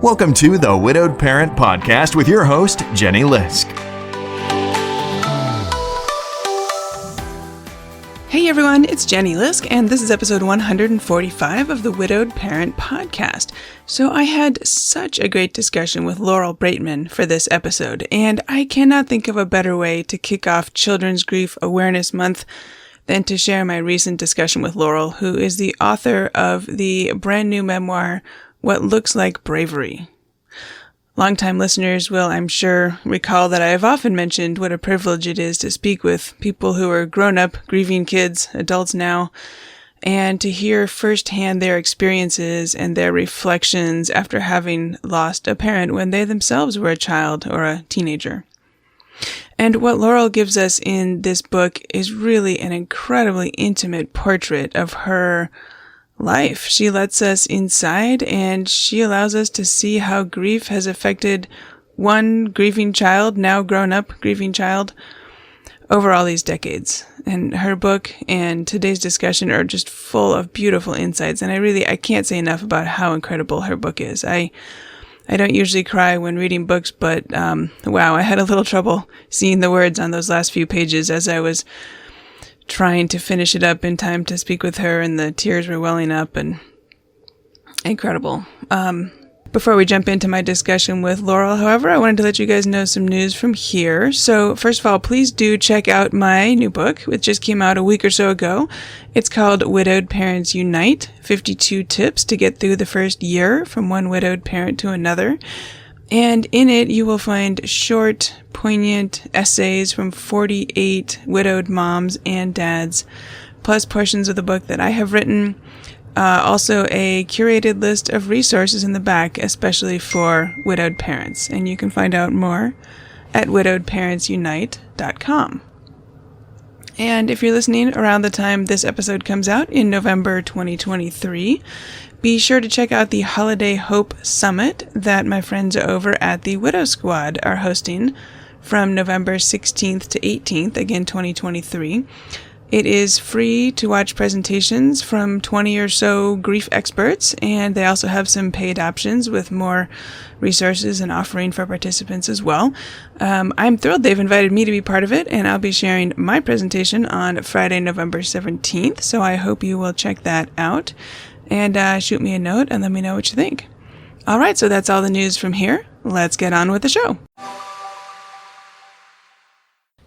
Welcome to the Widowed Parent Podcast with your host, Jenny Lisk. Hey everyone, it's Jenny Lisk, and this is episode 145 of the Widowed Parent Podcast. So I had such a great discussion with Laurel Braitman for this episode, and I cannot think of a better way to kick off Children's Grief Awareness Month than to share my recent discussion with Laurel, who is the author of the brand new memoir, What Looks Like Bravery. Longtime listeners will, I'm sure, recall that I have often mentioned what a privilege it is to speak with people who are grown-up, grieving kids, adults now, and to hear firsthand their experiences and their reflections after having lost a parent when they themselves were a child or a teenager. And what Laurel gives us in this book is really an incredibly intimate portrait of her life. She lets us inside, and she allows us to see how grief has affected one grieving child, now grown up grieving child, over all these decades. And her book and today's discussion are just full of beautiful insights. And I can't say enough about how incredible her book is. I don't usually cry when reading books, but wow, I had a little trouble seeing the words on those last few pages as I was trying to finish it up in time to speak with her, and the tears were welling up, and incredible. Before we jump into my discussion with Laurel, however, I wanted to let you guys know some news from here. So first of all, please do check out my new book, which just came out a week or so ago. It's called Widowed Parents Unite, 52 Tips to Get Through the First Year from One Widowed Parent to Another. And in it, you will find short, poignant essays from 48 widowed moms and dads, plus portions of the book that I have written. Also a curated list of resources in the back, especially for widowed parents. And you can find out more at widowedparentsunite.com. And if you're listening around the time this episode comes out in November 2023, be sure to check out the Holiday Hope Summit that my friends over at the Widow Squad are hosting from November 16th to 18th, again 2023. It is free to watch presentations from 20 or so grief experts, and they also have some paid options with more resources and offering for participants as well. I'm thrilled they've invited me to be part of it, and I'll be sharing my presentation on Friday, November 17th, so I hope you will check that out. And shoot me a note and let me know what you think. All right, so that's all the news from here. Let's get on with the show.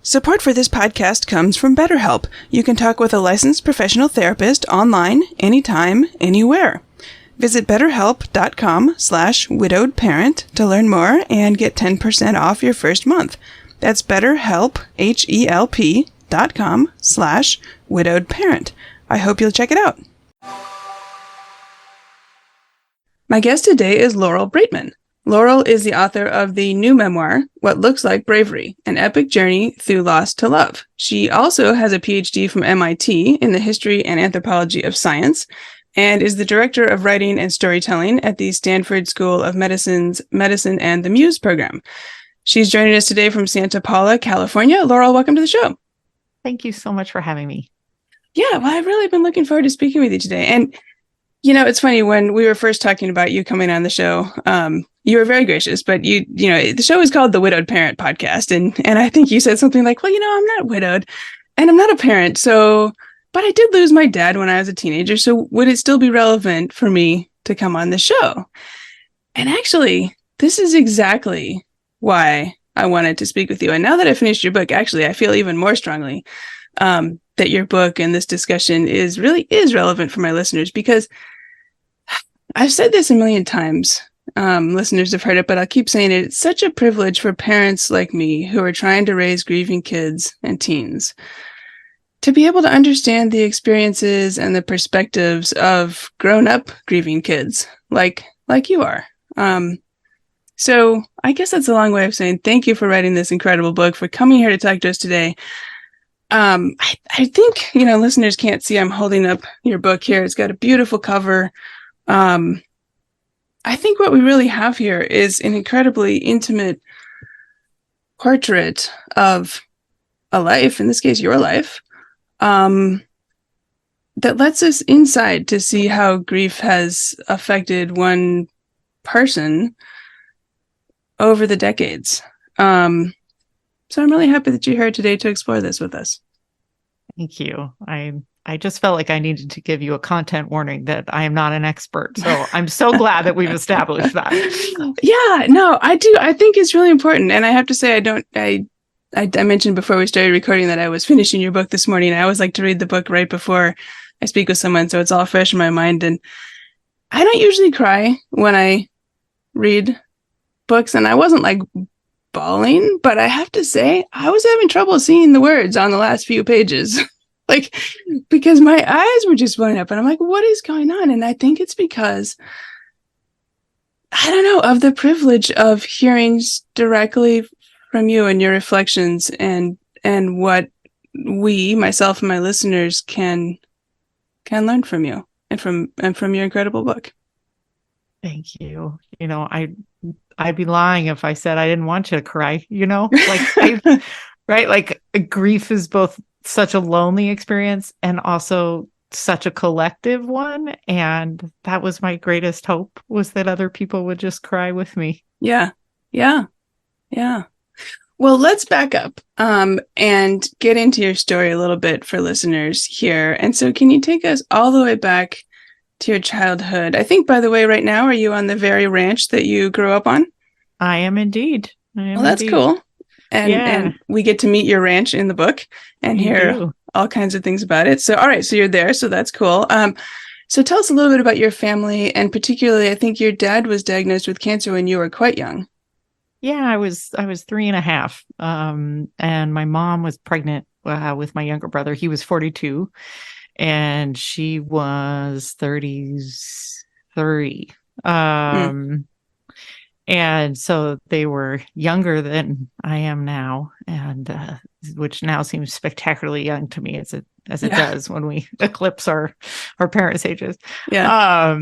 Support for this podcast comes from BetterHelp. You can talk with a licensed professional therapist online, anytime, anywhere. Visit betterhelp.com/widowedparent to learn more and get 10% off your first month. That's BetterHelp, HELP.com/widowedparent. I hope you'll check it out. My guest today is Laurel Braitman. Laurel is the author of the new memoir, What Looks Like Bravery, an epic journey through loss to love. She also has a PhD from MIT in the history and anthropology of science, and is the director of writing and storytelling at the Stanford School of Medicine's Medicine and the Muse program. She's joining us today from Santa Paula, California. Laurel, welcome to the show. Thank you so much for having me. Yeah, well, I've really been looking forward to speaking with you today. And you know, it's funny, when we were first talking about you coming on the show, you were very gracious, but you know, the show is called the Widowed Parent Podcast. And I think you said something like, well, you know, I'm not widowed and I'm not a parent. So, but I did lose my dad when I was a teenager. So would it still be relevant for me to come on the show? And actually, this is exactly why I wanted to speak with you. And now that I finished your book, actually, I feel even more strongly that your book and this discussion is relevant for my listeners, because I've said this a million times. Listeners have heard it, but I'll keep saying it. It's such a privilege for parents like me who are trying to raise grieving kids and teens to be able to understand the experiences and the perspectives of grown-up grieving kids like you are. So I guess that's a long way of saying thank you for writing this incredible book, for coming here to talk to us today. I think, you know, listeners can't see, I'm holding up your book here. It's got a beautiful cover. I think what we really have here is an incredibly intimate portrait of a life, in this case, your life, that lets us inside to see how grief has affected one person over the decades. So I'm really happy that you're here today to explore this with us. Thank you. I just felt like I needed to give you a content warning that I am not an expert. So I'm so glad that we've established that. Yeah, no, I do. I think it's really important. And I have to say, I mentioned before we started recording that I was finishing your book this morning. I always like to read the book right before I speak with someone, so it's all fresh in my mind. And I don't usually cry when I read books, and I wasn't like bawling, but I have to say, I was having trouble seeing the words on the last few pages. Like, because my eyes were just blowing up, and I'm like, what is going on? And I think it's because, I don't know, of the privilege of hearing directly from you and your reflections and what we, myself and my listeners, can learn from you and from your incredible book. Thank you. I'd be lying if I said I didn't want you to cry, right? Like grief is both such a lonely experience and also such a collective one. And that was my greatest hope, was that other people would just cry with me. Yeah. Well, let's back up and get into your story a little bit for listeners here. And so can you take us all the way back to your childhood? I think, by the way, right now, are you on the very ranch that you grew up on? I am indeed. Well, that's cool. And we get to meet your ranch in the book and hear all kinds of things about it. So, all right, so you're there. So that's cool. So tell us a little bit about your family, and particularly, I think your dad was diagnosed with cancer when you were quite young. Yeah, I was 3.5. And my mom was pregnant with my younger brother. He was 42 and she was 33. And so they were younger than I am now, and which now seems spectacularly young to me, as it does when we eclipse our parents' ages. Yeah.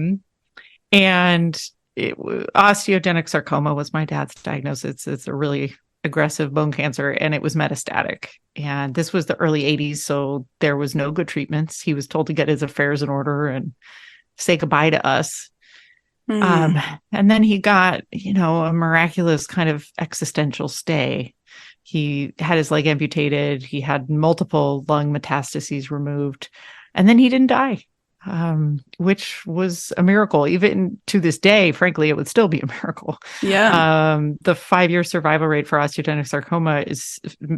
And osteogenic sarcoma was my dad's diagnosis. It's a really aggressive bone cancer, and it was metastatic. And this was the early 80s, so there was no good treatments. He was told to get his affairs in order and say goodbye to us. And then he got, a miraculous kind of existential stay. He had his leg amputated. He had multiple lung metastases removed, and then he didn't die. Which was a miracle. Even to this day, frankly, it would still be a miracle. Yeah. The 5-year survival rate for osteogenic sarcoma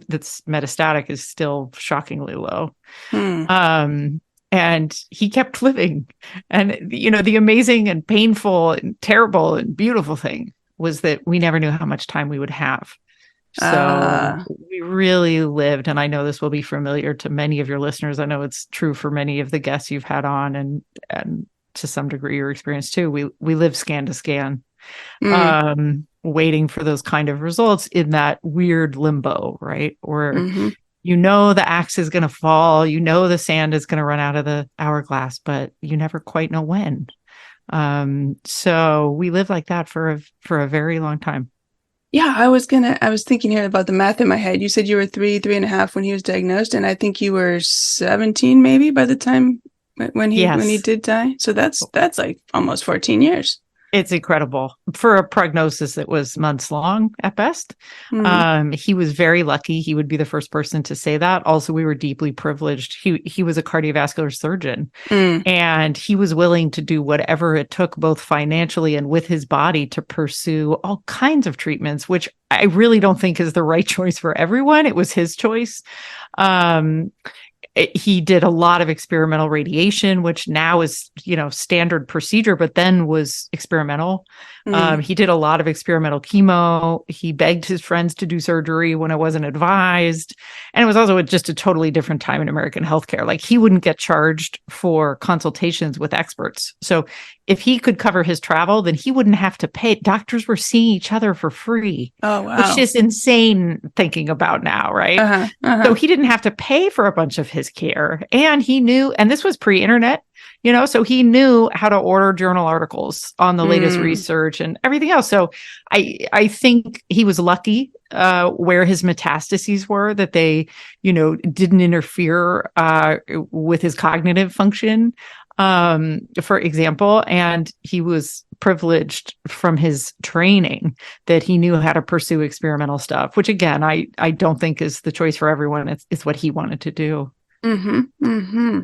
that's metastatic is still shockingly low. And he kept living. And, the amazing and painful and terrible and beautiful thing was that we never knew how much time we would have. So we really lived, and I know this will be familiar to many of your listeners. I know it's true for many of the guests you've had on, and to some degree your experience too. We live scan to scan, waiting for those kind of results in that weird limbo, right? Where the axe is going to fall, the sand is going to run out of the hourglass, but you never quite know when. So we lived like that for a very long time. Yeah, I was thinking here about the math in my head. You said you were 3.5 when he was diagnosed, and I think you were 17 maybe by the time when he did die. So that's like almost 14 years. It's incredible for a prognosis that was months long at best. He was very lucky. He would be the first person to say that. Also, we were deeply privileged. He was a cardiovascular surgeon, and he was willing to do whatever it took, both financially and with his body, to pursue all kinds of treatments, which I really don't think is the right choice for everyone. It was his choice. He did a lot of experimental radiation, which now is, standard procedure, but then was experimental. He did a lot of experimental chemo. He begged his friends to do surgery when it wasn't advised. And it was also just a totally different time in American healthcare. Like, he wouldn't get charged for consultations with experts. So if he could cover his travel, then he wouldn't have to pay. Doctors were seeing each other for free. Oh, wow. Which is insane thinking about now, right? So he didn't have to pay for a bunch of his care. And he knew, and this was pre-internet, so he knew how to order journal articles on the latest research and everything else. So I think he was lucky where his metastases were, that they, didn't interfere with his cognitive function. for example, and he was privileged from his training that he knew how to pursue experimental stuff, which again, I don't think is the choice for everyone. It's what he wanted to do. Mm-hmm. Mm-hmm.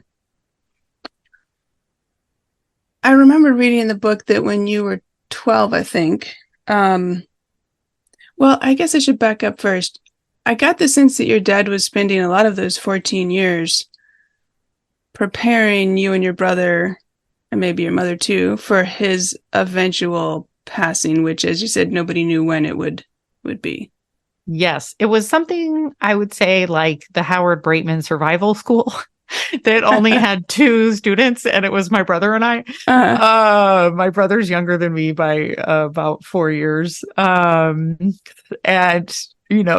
I remember reading in the book that when you were 12, I think, well, I guess I should back up first. I got the sense that your dad was spending a lot of those 14 years preparing you and your brother, and maybe your mother too, for his eventual passing, which, as you said, nobody knew when it would be. Yes, it was something I would say like the Howard Braitman Survival School that only had 2 students, and it was my brother and I. My brother's younger than me by about 4 years. And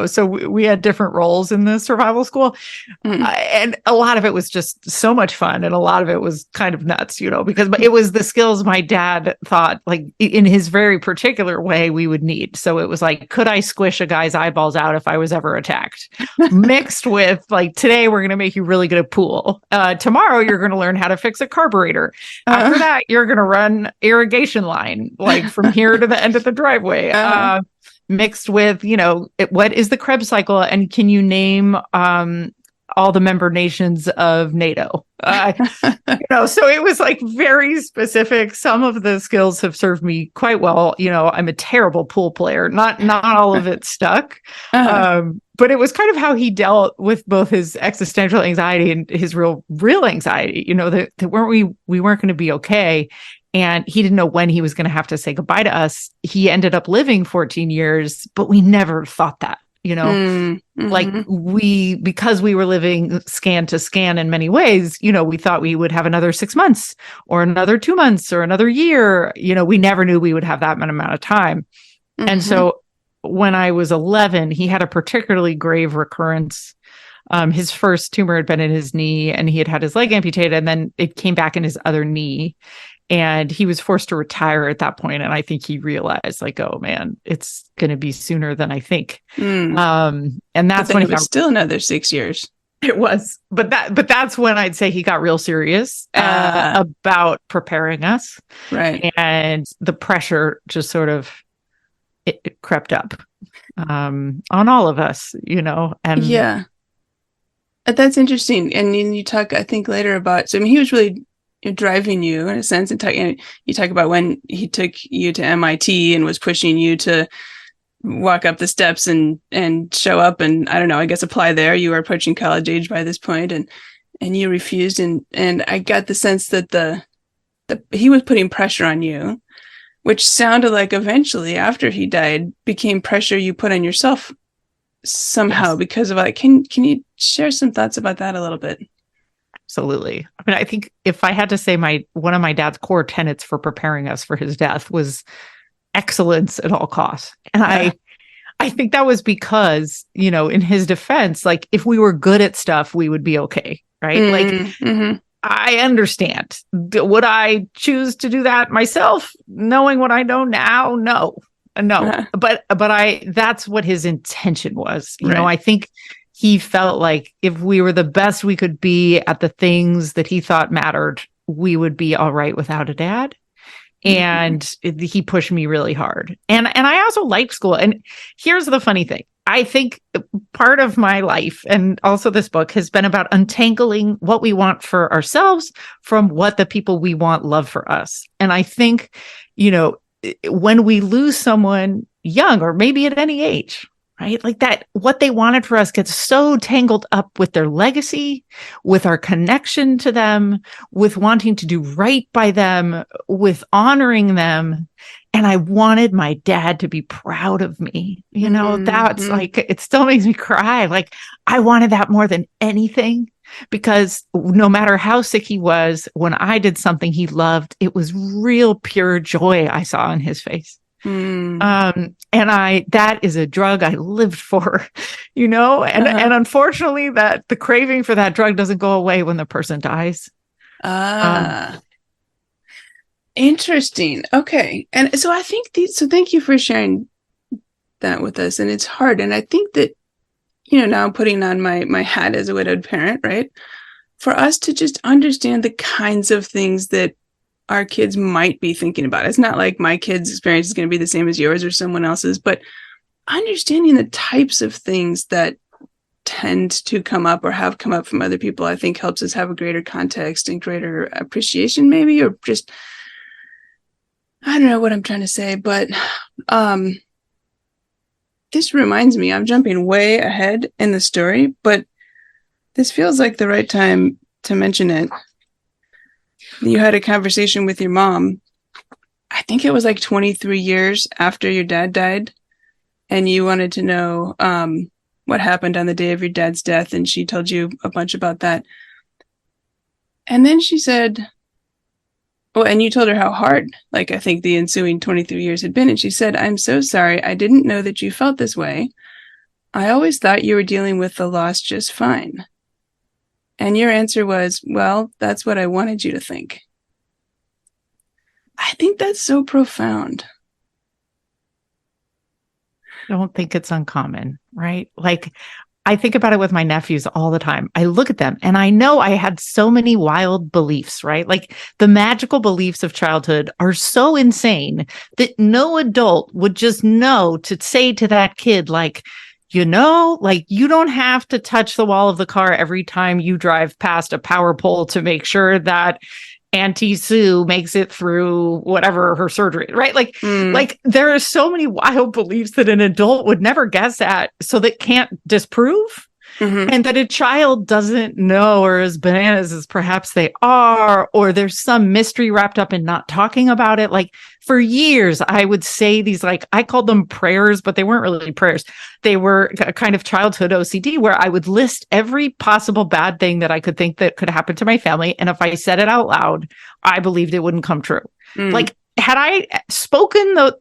so we had different roles in the survival school. And a lot of it was just so much fun. And a lot of it was kind of nuts, because it was the skills my dad thought, like in his very particular way, we would need. So it was like, could I squish a guy's eyeballs out if I was ever attacked? Mixed with like, today we're going to make you really good at pool. Tomorrow you're going to learn how to fix a carburetor. After that, you're going to run irrigation line, like from here to the end of the driveway. Mixed with, what is the Krebs cycle? And can you name all the member nations of NATO? So it was like very specific. Some of the skills have served me quite well. I'm a terrible pool player. Not all of it stuck. But it was kind of how he dealt with both his existential anxiety and his real anxiety, that we weren't going to be okay. And he didn't know when he was going to have to say goodbye to us. He ended up living 14 years, but we never thought that, like because we were living scan to scan in many ways, we thought we would have another 6 months or another 2 months or another year. We never knew we would have that amount of time. And so when I was 11, he had a particularly grave recurrence. His first tumor had been in his knee, and he had had his leg amputated, and then it came back in his other knee. And he was forced to retire at that point. And I think he realized, like, oh man, it's going to be sooner than I think. And that's when it was still another 6 years. It was, but that's when I'd say he got real serious about preparing us. Right. And the pressure just sort of it crept up on all of us, and yeah, that's interesting. And you talk, I think, later about. So I mean, he was really driving you in a sense, and you talk about when he took you to MIT and was pushing you to walk up the steps and show up and, I don't know, I guess apply there. You were approaching college age by this point, and you refused, and I got the sense that he was putting pressure on you, which sounded like eventually after he died became pressure you put on yourself somehow. Yes. Because of like, can you share some thoughts about that a little bit? Absolutely. I mean, I think if I had to say one of my dad's core tenets for preparing us for his death was excellence at all costs. And I think that was because, in his defense, like if we were good at stuff, we would be okay. Right. I understand. Would I choose to do that myself? Knowing what I know now? No. But that's what his intention was. I think he felt like if we were the best we could be at the things that he thought mattered, we would be all right without a dad. And he pushed me really hard. And I also liked school. And here's the funny thing. I think part of my life, and also this book, has been about untangling what we want for ourselves from what the people we want love for us. And I think, when we lose someone young, or maybe at any age, right? Like that, what they wanted for us gets so tangled up with their legacy, with our connection to them, with wanting to do right by them, with honoring them. And I wanted my dad to be proud of me. That's like, it still makes me cry. Like I wanted that more than anything, because no matter how sick he was, when I did something he loved, it was real pure joy I saw in his face. And that is a drug I lived for, and unfortunately that the craving for that drug doesn't go away when the person dies. Interesting. Okay. And so I think thank you for sharing that with us. And it's hard. And I think that, now I'm putting on my hat as a widowed parent, right? for us to just understand the kinds of things that our kids might be thinking about. It's not like my kid's experience is going to be the same as yours or someone else's, but understanding the types of things that tend to come up or have come up from other people, I think helps us have a greater context and greater appreciation, maybe, or just, I don't know what I'm trying to say, but this reminds me, I'm jumping way ahead in the story, but this feels like the right time to mention it. You had a conversation with your mom. I think it was like 23 years after your dad died, and you wanted to know what happened on the day of your dad's death, and she told you a bunch about that. And then she said, well, and you told her how hard, like, I think the ensuing 23 years had been, and she said, "I'm so sorry. I didn't know that you felt this way. I always thought you were dealing with the loss just fine." And your answer was, "Well, that's what I wanted you to think." I think that's so profound. I don't think it's uncommon, right? Like, I think about it with my nephews all the time. I look at them and I know I had so many wild beliefs, right? Like, the magical beliefs of childhood are so insane that no adult would just know to say to that kid, like, like, you don't have to touch the wall of the car every time you drive past a power pole to make sure that Auntie Sue makes it through whatever her surgery, right? Like there are so many wild beliefs that an adult would never guess at, so that can't disprove. Mm-hmm. And that a child doesn't know, or as bananas as perhaps they are, or there's some mystery wrapped up in not talking about it. Like, for years, I would say these, like, I called them prayers, but they weren't really prayers. They were a kind of childhood OCD where I would list every possible bad thing that I could think that could happen to my family. And if I said it out loud, I believed it wouldn't come true. Like, had I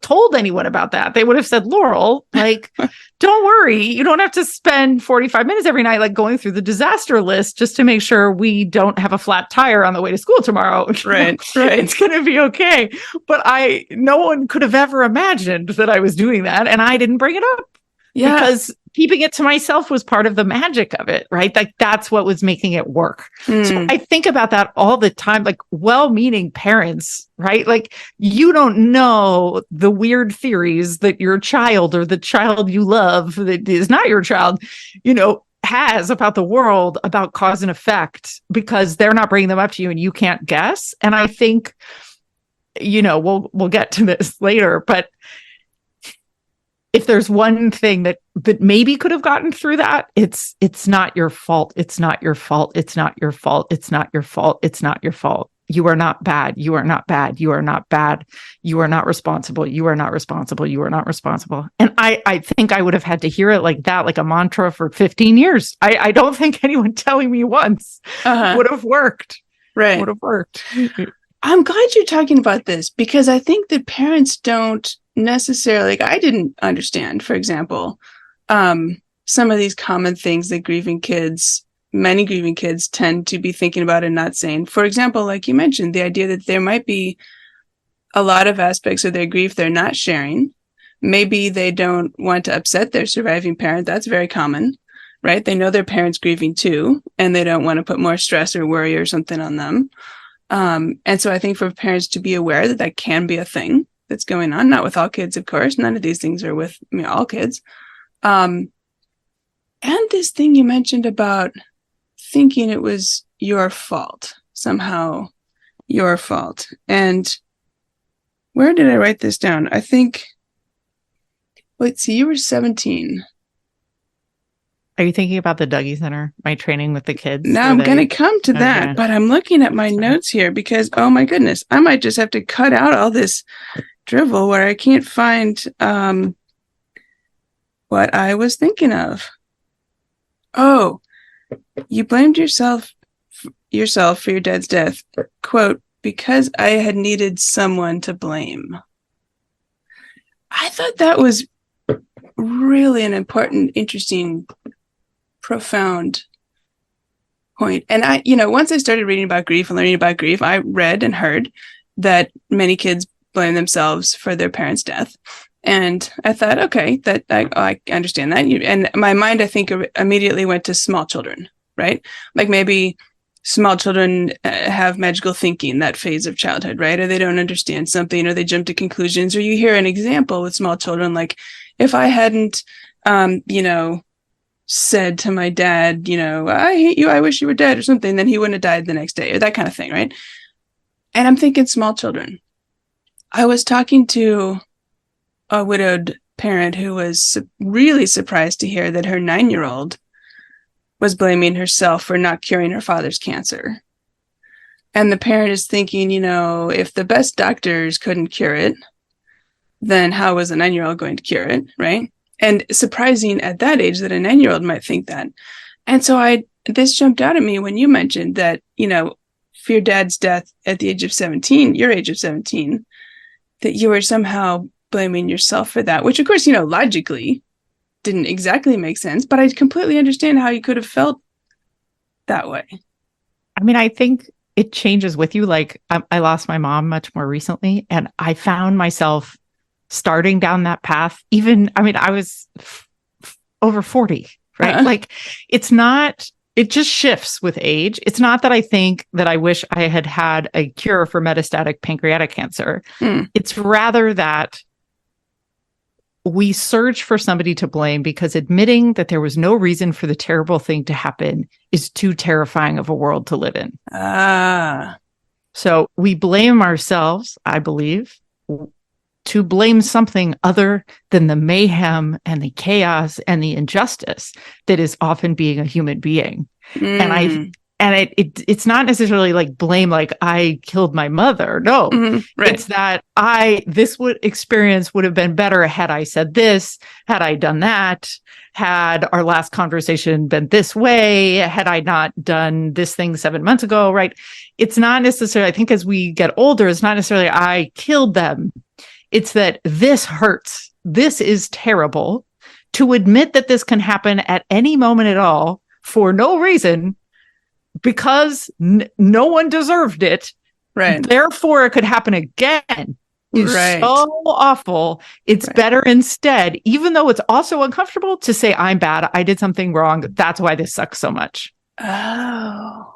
told anyone about that, they would have said, "Laurel, like, don't worry. You don't have to spend 45 minutes every night, like, going through the disaster list just to make sure we don't have a flat tire on the way to school tomorrow." Right. It's going to be okay. But no one could have ever imagined that I was doing that. And I didn't bring it up. Yeah. Because keeping it to myself was part of the magic of it, right? Like, that's what was making it work. So I think about that all the time, like, well-meaning parents, right? Like, you don't know the weird theories that your child or the child you love that is not your child, has about the world, about cause and effect, because they're not bringing them up to you and you can't guess. And I think, we'll get to this later, but if there's one thing that maybe could have gotten through that, it's not your fault. It's not your fault. It's not your fault. It's not your fault. It's not your fault. You are not bad. You are not bad. You are not bad. You are not responsible. You are not responsible. You are not responsible. And I think I would have had to hear it like that, like a mantra, for 15 years. I don't think anyone telling me once would have worked. Right. Would have worked. I'm glad you're talking about this, because I think that parents don't necessarily, like, I didn't understand, for example, some of these common things that many grieving kids tend to be thinking about and not saying. For example, like you mentioned, the idea that there might be a lot of aspects of their grief they're not sharing. Maybe they don't want to upset their surviving parent. That's very common, right? They know their parent's grieving too, and they don't want to put more stress or worry or something on them. And so I think for parents to be aware that can be a thing that's going on, not with all kids, of course. None of these things are with all kids. And this thing you mentioned about thinking it was your fault, somehow your fault. And where did I write this down? I think, you were 17. Are you thinking about the Dougie Center, my training with the kids? No, I'm going to come to that, but I'm looking at my notes here because, oh my goodness, I might just have to cut out all this drivel where I can't find what I was thinking of. Oh, you blamed yourself for your dad's death, quote, "because I had needed someone to blame." I thought that was really an important, interesting, profound point. And I, once I started reading about grief and learning about grief, I read and heard that many kids blame themselves for their parents' death. And I thought, okay, that I understand that. And my mind, I think, immediately went to small children, right? Like maybe small children have magical thinking, that phase of childhood, right? Or they don't understand something, or they jump to conclusions, or you hear an example with small children, like, if I hadn't, said to my dad, I hate you, I wish you were dead, or something, then he wouldn't have died the next day, or that kind of thing, right? And I'm thinking small children. I was talking to a widowed parent who was really surprised to hear that her 9-year-old was blaming herself for not curing her father's cancer. And the parent is thinking, if the best doctors couldn't cure it, then how was a 9-year-old going to cure it, right? And surprising at that age that a 9-year-old might think that. And so this jumped out at me when you mentioned that, for your dad's death at the age of 17, your age of 17, that you were somehow blaming yourself for that, which of course, logically didn't exactly make sense, but I completely understand how you could have felt that way. I mean, I think it changes with you. Like I lost my mom much more recently, and I found myself starting down that path. I was over 40, right? Like it just shifts with age. It's not that I think that I wish I had had a cure for metastatic pancreatic cancer. It's rather that we search for somebody to blame because admitting that there was no reason for the terrible thing to happen is too terrifying of a world to live in. So we blame ourselves, I believe, to blame something other than the mayhem and the chaos and the injustice that is often being a human being. And it's not necessarily like blame, like I killed my mother. No, right. It's that experience would have been better had I said this, had I done that, had our last conversation been this way, had I not done this thing 7 months ago, right? It's not necessarily, I think as we get older, it's not necessarily I killed them. It's that this hurts. This is terrible. To admit that this can happen at any moment at all for no reason, because no one deserved it. Right. Therefore, it could happen again. Is so awful. It's better instead, even though it's also uncomfortable, to say, I'm bad. I did something wrong. That's why this sucks so much. Oh.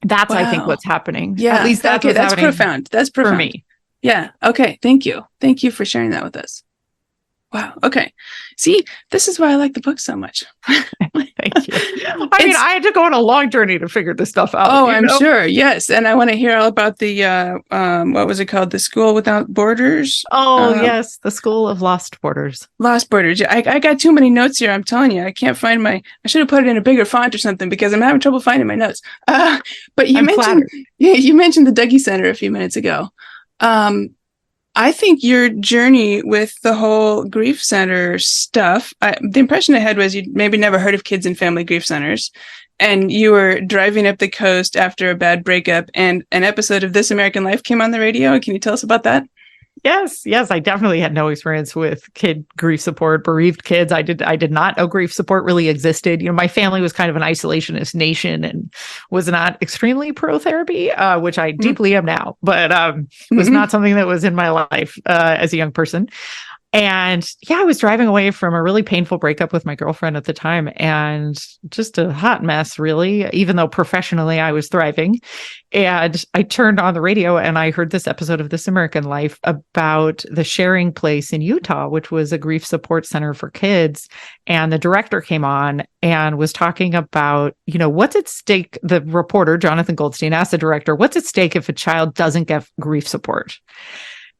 That's, I think, what's happening. Yeah. At least that's profound. That's profound. For me. Yeah. Okay. Thank you. Thank you for sharing that with us. Wow. Okay. See, this is why I like the book so much. Thank you. I had to go on a long journey to figure this stuff out. Oh, I'm sure. Yes. And I want to hear all about the, what was it called? The School Without Borders? Oh, yes. The School of Lost Borders. Lost Borders. Yeah, I got too many notes here. I'm telling you, I can't find I should have put it in a bigger font or something because I'm having trouble finding my notes. But you mentioned the Dougie Center a few minutes ago. I think your journey with the whole grief center stuff, the impression I had was you'd maybe never heard of kids and family grief centers, and you were driving up the coast after a bad breakup, and an episode of This American Life came on the radio. Can you tell us about that? Yes. I definitely had no experience with kid grief support, bereaved kids. I did not know grief support really existed. My family was kind of an isolationist nation and was not extremely pro therapy, which I deeply am now, but was not something that was in my life as a young person. And I was driving away from a really painful breakup with my girlfriend at the time, and just a hot mess, really, even though professionally I was thriving. And I turned on the radio and I heard this episode of This American Life about the Sharing Place in Utah, which was a grief support center for kids. And the director came on and was talking about, what's at stake. The reporter, Jonathan Goldstein, asked the director, what's at stake if a child doesn't get grief support?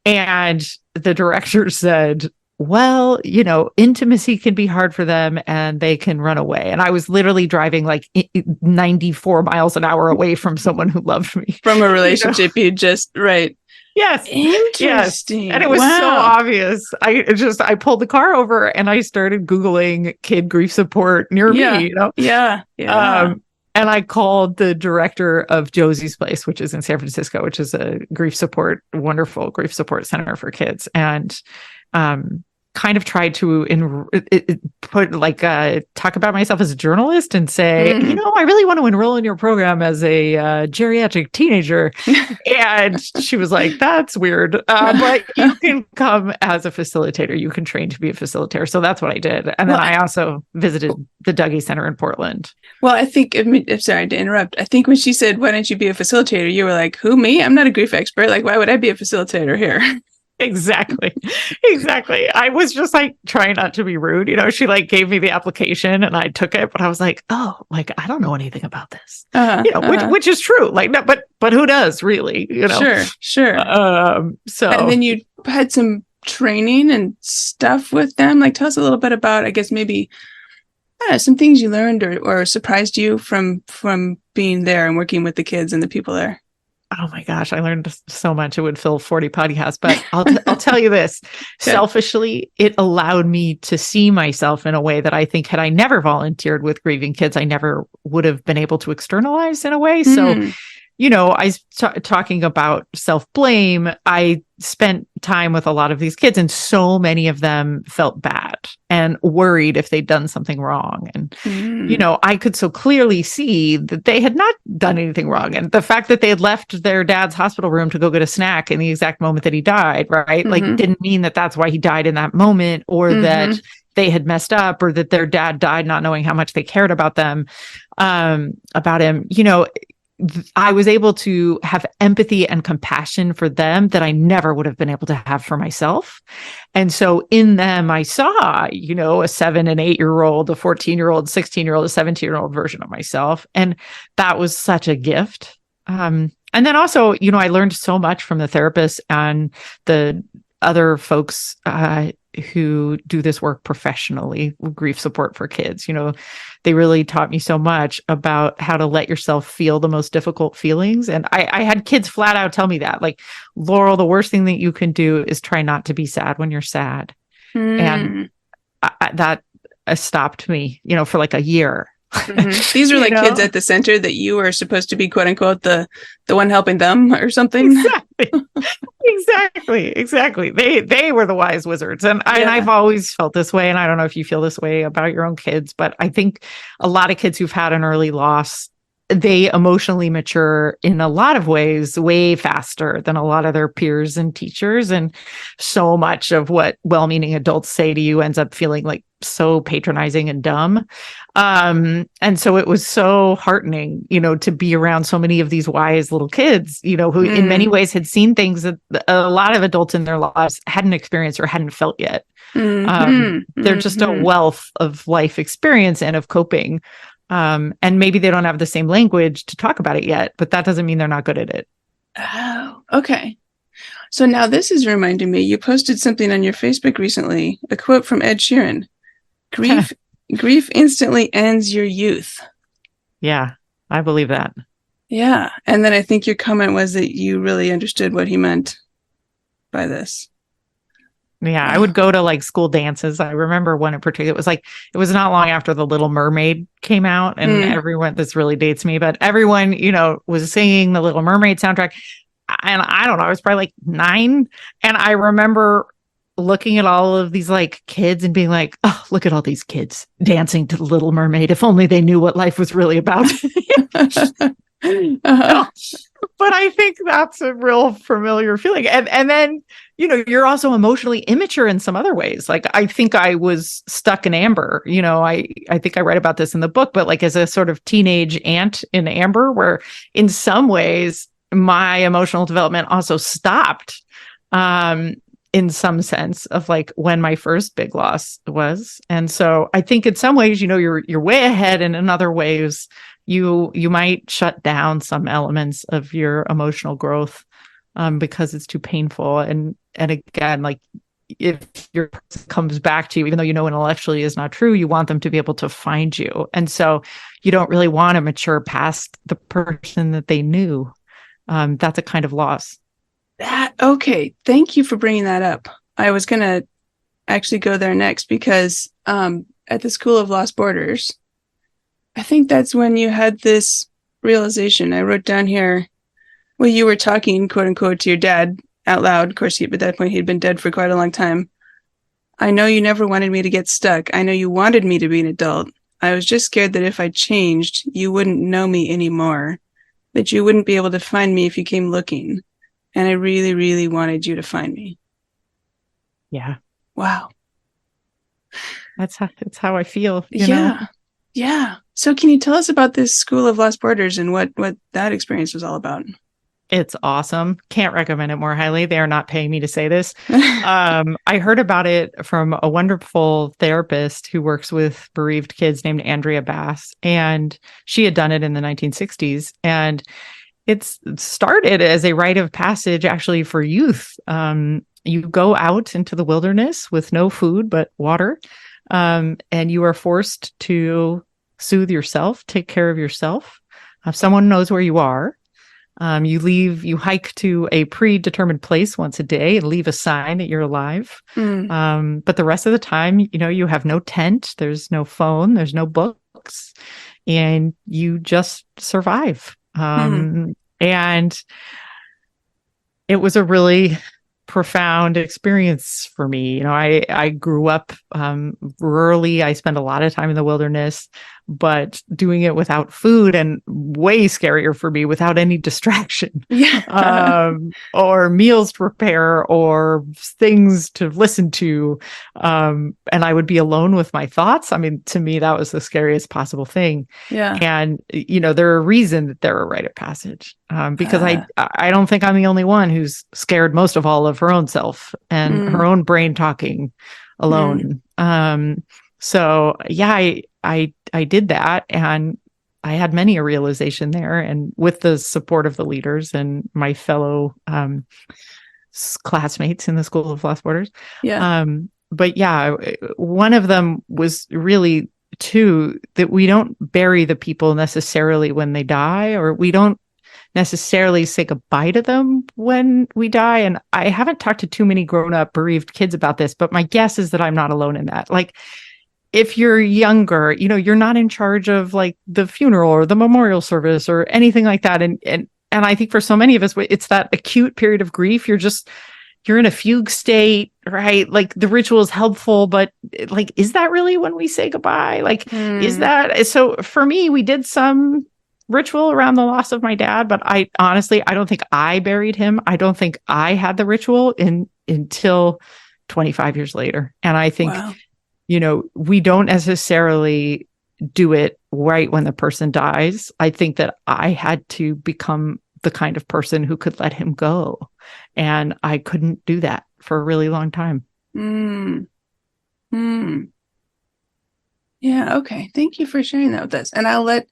And the director said, well, intimacy can be hard for them and they can run away. And I was literally driving like 94 miles an hour away from someone who loved me. From a relationship you just, right. Yes. Interesting. Yes. And it was so obvious. I pulled the car over and I started Googling kid grief support near me, Yeah. And I called the director of Josie's Place, which is in San Francisco, which is a wonderful grief support center for kids. And kind of tried to talk about myself as a journalist and say, I really want to enroll in your program as a geriatric teenager. And she was like, that's weird. But you can come as a facilitator. You can train to be a facilitator. So that's what I did. And then I also visited the Dougie Center in Portland. Well, I think, I'm sorry to interrupt. I think when she said, why don't you be a facilitator? You were like, who, me? I'm not a grief expert. Like, why would I be a facilitator here? Exactly. I was just like trying not to be rude. She like gave me the application and I took it, but I was like, oh, like, I don't know anything about this, which is true. Like, no, but who does really, Sure. So, and then you had some training and stuff with them. Like, tell us a little bit about, I guess, maybe, I don't know, some things you learned or surprised you from being there and working with the kids and the people there. Oh my gosh, I learned so much. It would fill 40 podcasts, but I'll tell you this. Selfishly, it allowed me to see myself in a way that I think had I never volunteered with grieving kids, I never would have been able to externalize in a way. So, talking about self-blame, I spent time with a lot of these kids and so many of them felt bad and worried if they'd done something wrong. And, I could so clearly see that they had not done anything wrong. And the fact that they had left their dad's hospital room to go get a snack in the exact moment that he died, right? Like, didn't mean that that's why he died in that moment or that they had messed up or that their dad died not knowing how much they cared about them, about him. I was able to have empathy and compassion for them that I never would have been able to have for myself. And so in them, I saw, a 7 and 8-year-old, a 14-year-old, 16-year-old, a 17-year-old version of myself. And that was such a gift. And then also, I learned so much from the therapists and the other folks who do this work professionally, grief support for kids. They really taught me so much about how to let yourself feel the most difficult feelings. And I had kids flat out tell me that, like, Laurel, the worst thing that you can do is try not to be sad when you're sad. And that stopped me, for like a year. These are like kids at the center that you were supposed to be, quote unquote, the one helping them or something. Exactly. They were the wise wizards. And I've always felt this way. And I don't know if you feel this way about your own kids, but I think a lot of kids who've had an early loss, they emotionally mature in a lot of ways way faster than a lot of their peers and teachers. And so much of what well-meaning adults say to you ends up feeling like so patronizing and dumb. And so it was so heartening, to be around so many of these wise little kids, who in many ways had seen things that a lot of adults in their lives hadn't experienced or hadn't felt yet. They're just a wealth of life experience and of coping. And maybe they don't have the same language to talk about it yet, but that doesn't mean they're not good at it. Oh, okay. So now this is reminding me, you posted something on your Facebook recently, a quote from Ed Sheeran. Grief instantly ends your youth. Yeah, I believe that. Yeah. And then I think your comment was that you really understood what he meant by this. Yeah, I would go to like school dances. I remember one in particular. It was not long after The Little Mermaid came out, and everyone, this really dates me, but everyone, was singing the Little Mermaid soundtrack. And I don't know, I was probably like 9. And I remember looking at all of these like kids and being like, oh, look at all these kids dancing to The Little Mermaid. If only they knew what life was really about. But I think that's a real familiar feeling. And then, you're also emotionally immature in some other ways. Like, I think I was stuck in Amber. I think I write about this in the book, but like as a sort of teenage ant in Amber, where in some ways my emotional development also stopped. In some sense of like when my first big loss was. And so I think in some ways, you're way ahead, and in other ways you might shut down some elements of your emotional growth because it's too painful. And again, like if your person comes back to you, even though intellectually is not true, you want them to be able to find you. And so you don't really want to mature past the person that they knew. That's a kind of loss. Okay. Thank you for bringing that up. I was going to actually go there next because at the School of Lost Borders, I think that's when you had this realization. I wrote down here, well, you were talking, quote unquote, to your dad out loud. Of course, at that point, he'd been dead for quite a long time. I know you never wanted me to get stuck. I know you wanted me to be an adult. I was just scared that if I changed, you wouldn't know me anymore, that you wouldn't be able to find me if you came looking. And I really, really wanted you to find me. Yeah. Wow. That's how I feel, you Yeah. know? Yeah. So can you tell us about this School of Lost Borders and what that experience was all about? It's awesome. Can't recommend it more highly. They are not paying me to say this. I heard about it from a wonderful therapist who works with bereaved kids named Andrea Bass, and she had done it in the 1960s. And it's started as a rite of passage, actually, for youth. You go out into the wilderness with no food but water, and you are forced to soothe yourself, take care of yourself. Someone knows where you are. You hike to a predetermined place once a day and leave a sign that you're alive. But the rest of the time, you know, you have no tent, there's no phone, there's no books, and you just survive. And it was a really profound experience for me. You know, I grew up rurally. I spent a lot of time in the wilderness, but doing it without food, and way scarier for me, without any distraction, or meals to prepare or things to listen to. And I would be alone with my thoughts. I mean, to me, that was the scariest possible thing. Yeah. And, you know, there are reasons that they're a rite of passage, because I don't think I'm the only one who's scared most of all of her own self and her own brain talking alone. So yeah, I did that, and I had many a realization there, and with the support of the leaders and my fellow classmates in the School of Lost Borders. Yeah. But yeah, one of them was really too that we don't bury the people necessarily when they die, or we don't necessarily say goodbye to them when we die. And I haven't talked to too many grown-up bereaved kids about this, but my guess is that I'm not alone in that. Like, if you're younger, you know, you're not in charge of like the funeral or the memorial service or anything like that. And I think for so many of us, it's that acute period of grief. You're in a fugue state, right? Like, the ritual is helpful, but like, is that really when we say goodbye? Like, is that? So for me, we did some ritual around the loss of my dad, but I honestly don't think I buried him. I don't think I had the ritual until 25 years later. And I think, you know, we don't necessarily do it right when the person dies. I think that I had to become the kind of person who could let him go. And I couldn't do that for a really long time. Yeah. Okay. Thank you for sharing that with us. And I'll let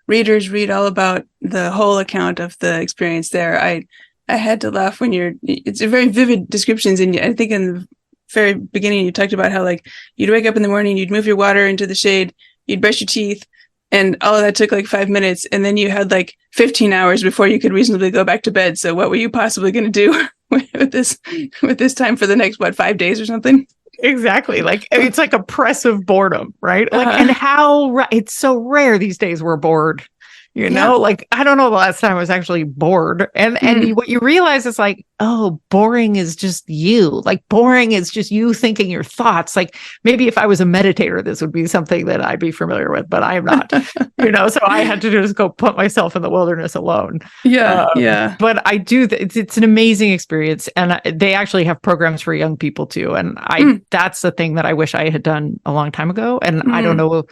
readers read all about the whole account of the experience there. I had to laugh when it's a very vivid descriptions. And I think in the very beginning, you talked about how like you'd wake up in the morning, you'd move your water into the shade, you'd brush your teeth, and all of that took like 5 minutes. And then you had like 15 hours before you could reasonably go back to bed. So what were you possibly going to do with this time for the next, 5 days or something? Exactly. Like, it's like oppressive boredom, right? Like, and how it's so rare these days we're bored, you know, like, I don't know the last time I was actually bored. And what you realize is like, oh, boring is just you. Like, boring is just you thinking your thoughts. Like, maybe if I was a meditator, this would be something that I'd be familiar with, but I am not, you know, so I had to just go put myself in the wilderness alone. Yeah. But I do, it's an amazing experience. And they actually have programs for young people too. And that's the thing that I wish I had done a long time ago. And I don't know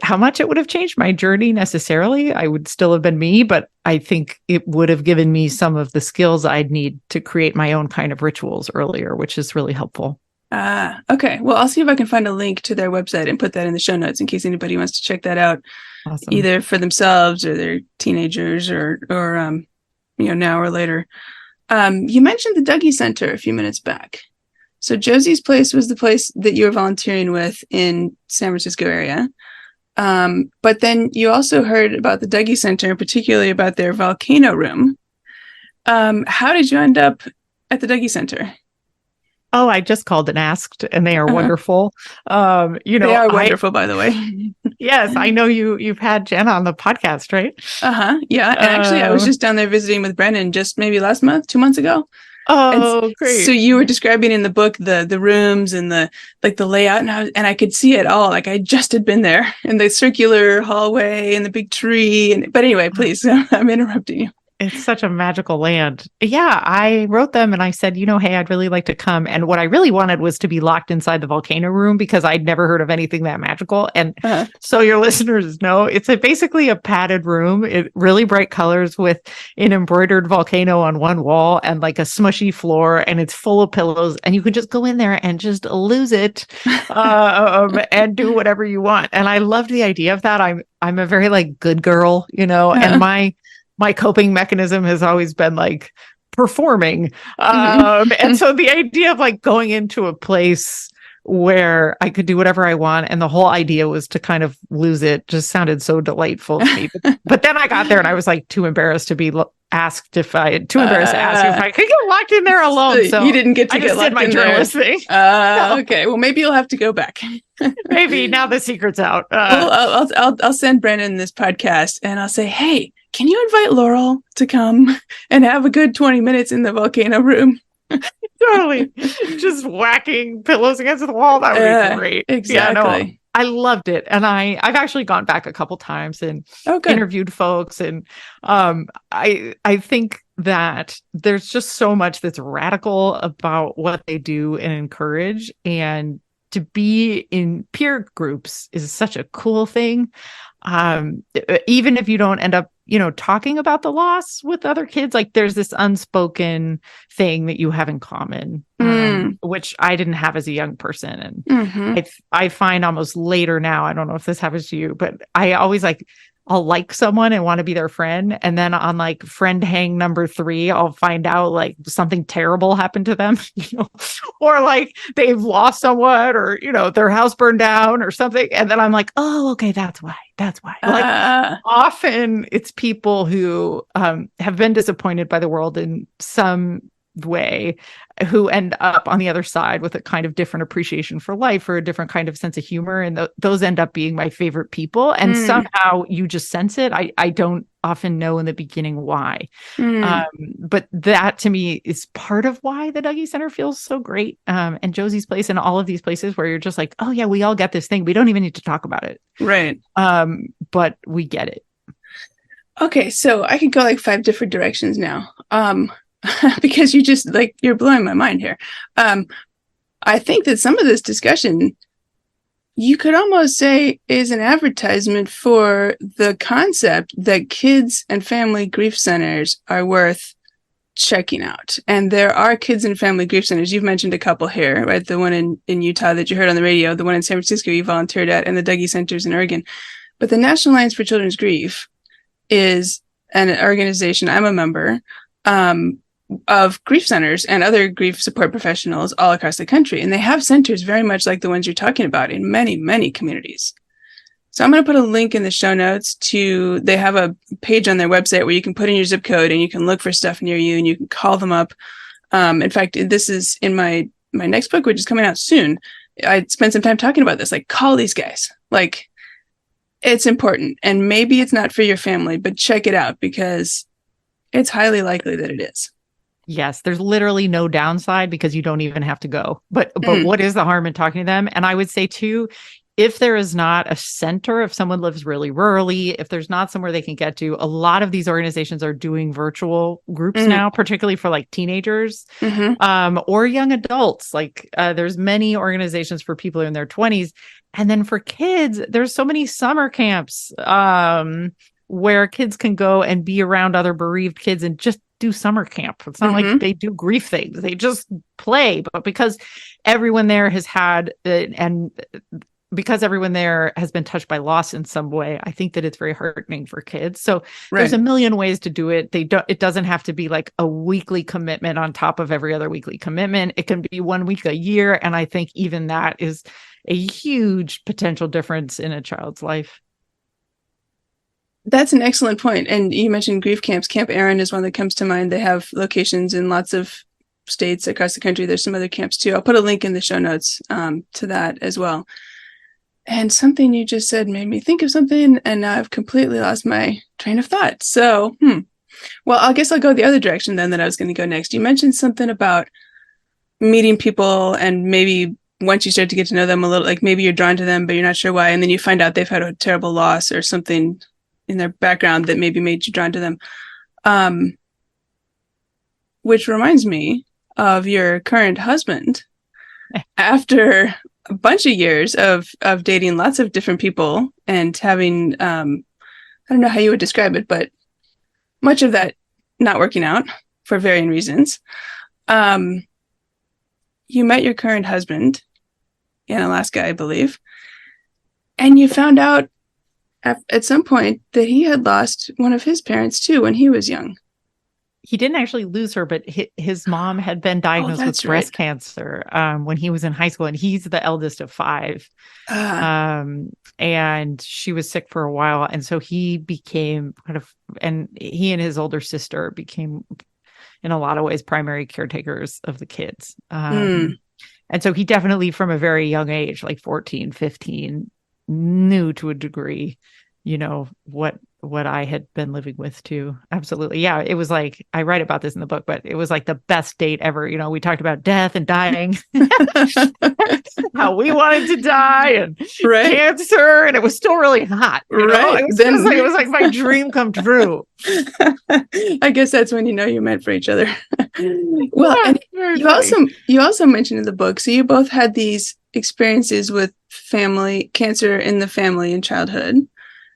how much it would have changed my journey necessarily. I would still have been me, but I think it would have given me some of the skills I'd need to create my own kind of rituals earlier, which is really helpful. Okay. Well, I'll see if I can find a link to their website and put that in the show notes in case anybody wants to check that out, either for themselves or their teenagers or you know, now or later. You mentioned the Dougie Center a few minutes back. So Josie's Place was the place that you were volunteering with in San Francisco area. But then you also heard about the Dougie Center, and particularly about their volcano room. How did you end up at the Dougie Center? Oh, I just called and asked, and they are wonderful. You know, they are wonderful, by the way. Yes, I know you've had Jen on the podcast, right? Yeah. And actually, I was just down there visiting with Brennan just maybe last month, 2 months ago. Oh, great. So you were describing in the book the rooms and the layout, and I could see it all. Like I just had been there in the circular hallway and the big tree. But anyway, please, I'm interrupting you. It's such a magical land. Yeah, I wrote them and I said, hey, I'd really like to come. And what I really wanted was to be locked inside the volcano room because I'd never heard of anything that magical. And so your listeners know it's basically a padded room. It really bright colors with an embroidered volcano on one wall and like a smushy floor, and it's full of pillows. And you can just go in there and just lose it and do whatever you want. And I loved the idea of that. I'm a very like good girl, and my coping mechanism has always been like performing. And so the idea of like going into a place where I could do whatever I want, and the whole idea was to kind of lose it, just sounded so delightful to me. But then I got there and I was like too embarrassed to be asked if I could get locked in there alone. So you didn't get to get locked in there. Thing. Okay. Well, maybe you'll have to go back. Maybe now the secret's out. Well, I'll send Brennan this podcast and I'll say, hey, can you invite Laurel to come and have a good 20 minutes in the volcano room? Totally. Just whacking pillows against the wall. That would be great. Exactly. Yeah, no, I loved it. And I've actually gone back a couple times and interviewed folks. And I think that there's just so much that's radical about what they do and encourage. And to be in peer groups is such a cool thing. Even if you don't end up, talking about the loss with other kids, like there's this unspoken thing that you have in common, which I didn't have as a young person. And I find almost later now, I don't know if this happens to you, but I always I'll like someone and want to be their friend. And then on like friend hang number 3, I'll find out like something terrible happened to them, or like they've lost someone, or, their house burned down or something. And then I'm like, oh, okay, that's why. Like often it's people who have been disappointed by the world in some way, who end up on the other side with a kind of different appreciation for life or a different kind of sense of humor. And those end up being my favorite people. And somehow you just sense it. I don't often know in the beginning why. But that to me is part of why the Dougie Center feels so great. And Josie's Place and all of these places where you're just like, oh yeah, we all get this thing. We don't even need to talk about it. Right. But we get it. Okay. So I could go like 5 different directions now. Because you just you're blowing my mind here. I think that some of this discussion you could almost say is an advertisement for the concept that kids and family grief centers are worth checking out. And there are kids and family grief centers. You've mentioned a couple here, right? The one in Utah that you heard on the radio, the one in San Francisco you volunteered at, and the Dougie Centers in Oregon. But the National Alliance for Children's Grief is an organization, I'm a member, of grief centers and other grief support professionals all across the country. And they have centers very much like the ones you're talking about in many, many communities. So I'm going to put a link in the show notes they have a page on their website where you can put in your zip code and you can look for stuff near you and you can call them up. In fact, this is in my next book, which is coming out soon. I spent some time talking about this, call these guys. It's important. And maybe it's not for your family, but check it out because it's highly likely that it is. Yes, there's literally no downside because you don't even have to go. But what is the harm in talking to them? And I would say too, if there is not a center, if someone lives really rurally, if there's not somewhere they can get to, a lot of these organizations are doing virtual groups now, particularly for teenagers or young adults. There's many organizations for people in their 20s. And then for kids, there's so many summer camps where kids can go and be around other bereaved kids and just do summer camp. It's not like they do grief things. They just play. But because everyone there has had and because everyone there has been touched by loss in some way, I think that it's very heartening for kids. So there's a million ways to do it. It doesn't have to be like a weekly commitment on top of every other weekly commitment. It can be 1 week a year. And I think even that is a huge potential difference in a child's life. That's an excellent point. And you mentioned grief camps. Camp Aaron is one that comes to mind. They have locations in lots of states across the country. There's some other camps too. I'll put a link in the show notes to that as well. And something you just said made me think of something, and now I've completely lost my train of thought. So, Well, I guess I'll go the other direction then that I was going to go next. You mentioned something about meeting people and maybe once you start to get to know them a little, like maybe you're drawn to them, but you're not sure why. And then you find out they've had a terrible loss or something in their background that maybe made you drawn to them. Which reminds me of your current husband. After a bunch of years of dating lots of different people and having, I don't know how you would describe it, but much of that not working out for varying reasons. You met your current husband in Alaska, I believe, and you found out at some point that he had lost one of his parents too when he was young. He didn't actually lose her, but his mom had been diagnosed with breast cancer when he was in high school, and he's the eldest of 5. And she was sick for a while, and so he became and he and his older sister became, in a lot of ways, primary caretakers of the kids. And so he definitely, from a very young age, like 14, 15, knew to a degree, what I had been living with too. Absolutely. Yeah. It was like, I write about this in the book, but it was like the best date ever. We talked about death and dying, how we wanted to die and cancer. And it was still really hot. Right. It was like my dream come true. I guess that's when you're meant for each other. Well, and you also mentioned in the book, so you both had these experiences with cancer in the family in childhood,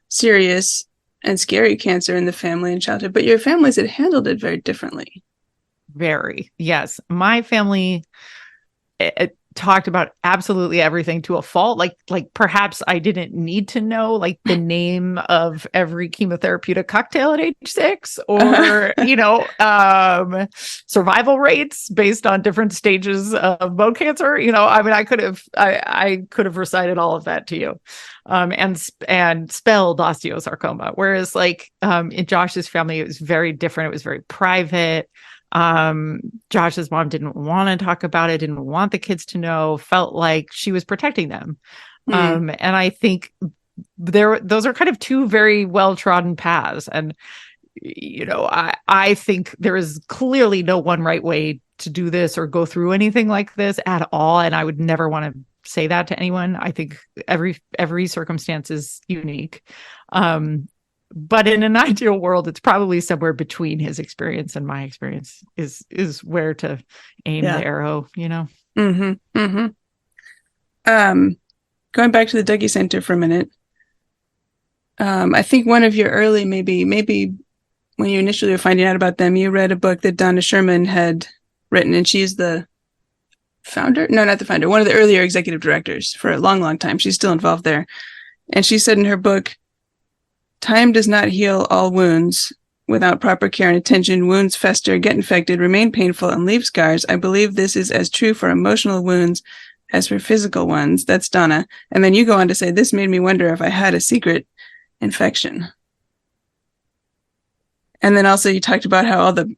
serious and scary cancer in the family and childhood, but your families had handled it very differently. Very, yes. My family talked about absolutely everything to a fault. Like perhaps I didn't need to know like the name of every chemotherapeutic cocktail at age 6, or survival rates based on different stages of bone cancer. I mean, I could have recited all of that to you, and spelled osteosarcoma. Whereas in Josh's family, it was very different. It was very private. Josh's mom didn't want to talk about it, didn't want the kids to know, felt like she was protecting them. And I think those are kind of two very well-trodden paths. And, I think there is clearly no one right way to do this or go through anything like this at all. And I would never want to say that to anyone. I think every circumstance is unique. But in an ideal world, it's probably somewhere between his experience and my experience is where to aim the arrow, Going back to the Dougie Center for a minute. I think one of your early, maybe when you initially were finding out about them, you read a book that Donna Sherman had written, and she's the founder? No, not the founder. One of the earlier executive directors for a long, long time. She's still involved there. And she said in her book, "Time does not heal all wounds. Without proper care and attention, wounds fester, get infected, remain painful, and leave scars. I believe this is as true for emotional wounds as for physical ones." That's Donna. And then you go on to say, "This made me wonder if I had a secret infection." And then also you talked about how all the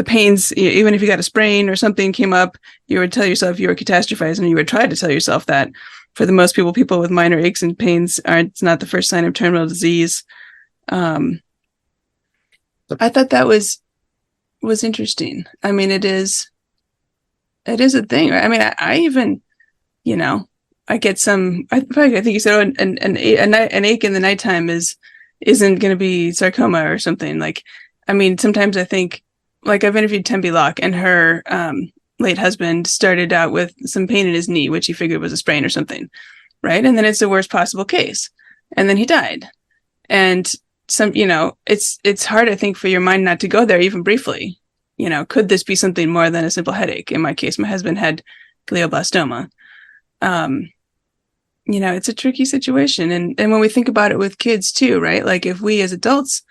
pains, even if you got a sprain or something came up, you would tell yourself you were catastrophizing, and you would try to tell yourself that for the most people with minor aches and pains it's not the first sign of terminal disease. I thought that was interesting. I mean, it is a thing. Right? I mean, I even, I get some, I think you said, an ache in the nighttime isn't going to be sarcoma or something. Like, I mean, sometimes I think, like I've interviewed Tempe Locke, and her, late husband started out with some pain in his knee, which he figured was a sprain or something, right? And then it's the worst possible case, and then he died. And it's hard, I think, for your mind not to go there even briefly. Could this be something more than a simple headache? In my case, my husband had glioblastoma. It's a tricky situation, and when we think about it with kids too, right? Like if we as adults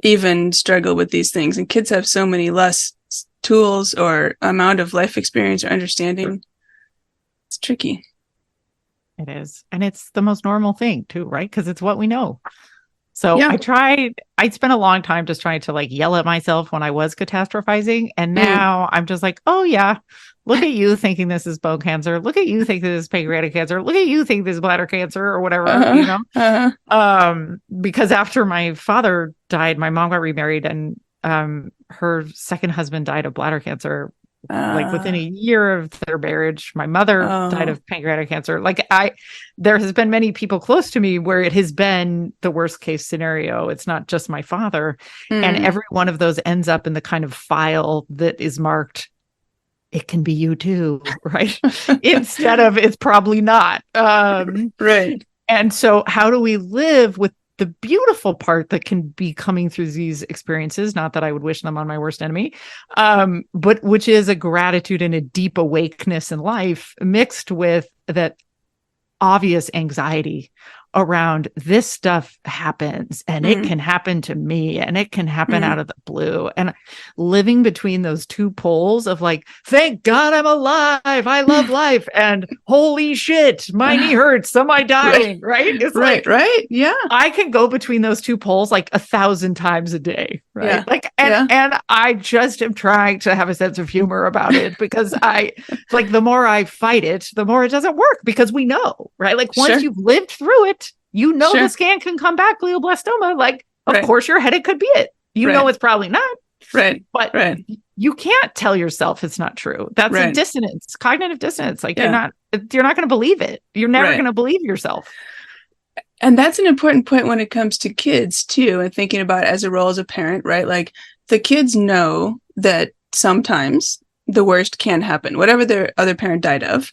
even struggle with these things, and kids have so many less tools or amount of life experience or understanding, it's tricky. It is. And it's the most normal thing too, right? Because it's what we know. So I spent a long time just trying to like yell at myself when I was catastrophizing. And now I'm just like, oh yeah, look at you thinking this is bone cancer. Look at you think this is pancreatic cancer. Look at you think this is bladder cancer or whatever, you know? Because after my father died, my mom got remarried and her second husband died of bladder cancer. Like within a year of their marriage. My mother died of pancreatic cancer. Like there has been many people close to me where it has been the worst case scenario. It's not just my father. And every one of those ends up in the kind of file that is marked, it can be you too, right? Instead of it's probably not. Right. And so how do we live with the beautiful part that can be coming through these experiences, not that I would wish them on my worst enemy, but which is a gratitude and a deep awakeness in life mixed with that obvious anxiety around this stuff happens and it can happen to me and it can happen out of the blue. And living between those two poles of like, thank God I'm alive. I love life. And holy shit, my knee hurts. Am I dying? Right? It's right. Yeah. I can go between those two poles like 1,000 times a day. Right. Yeah. Like, and I just am trying to have a sense of humor about it because like the more I fight it, the more it doesn't work because we know, right? Like once you've lived through it, you know, the scan can come back glioblastoma. Like, of course your headache could be it. You know, it's probably not. Right. But you can't tell yourself it's not true. That's a dissonance, cognitive dissonance. Like you're not going to believe it. You're never going to believe yourself. And that's an important point when it comes to kids too, and thinking about as a role as a parent, right? Like the kids know that sometimes the worst can happen. Whatever their other parent died of,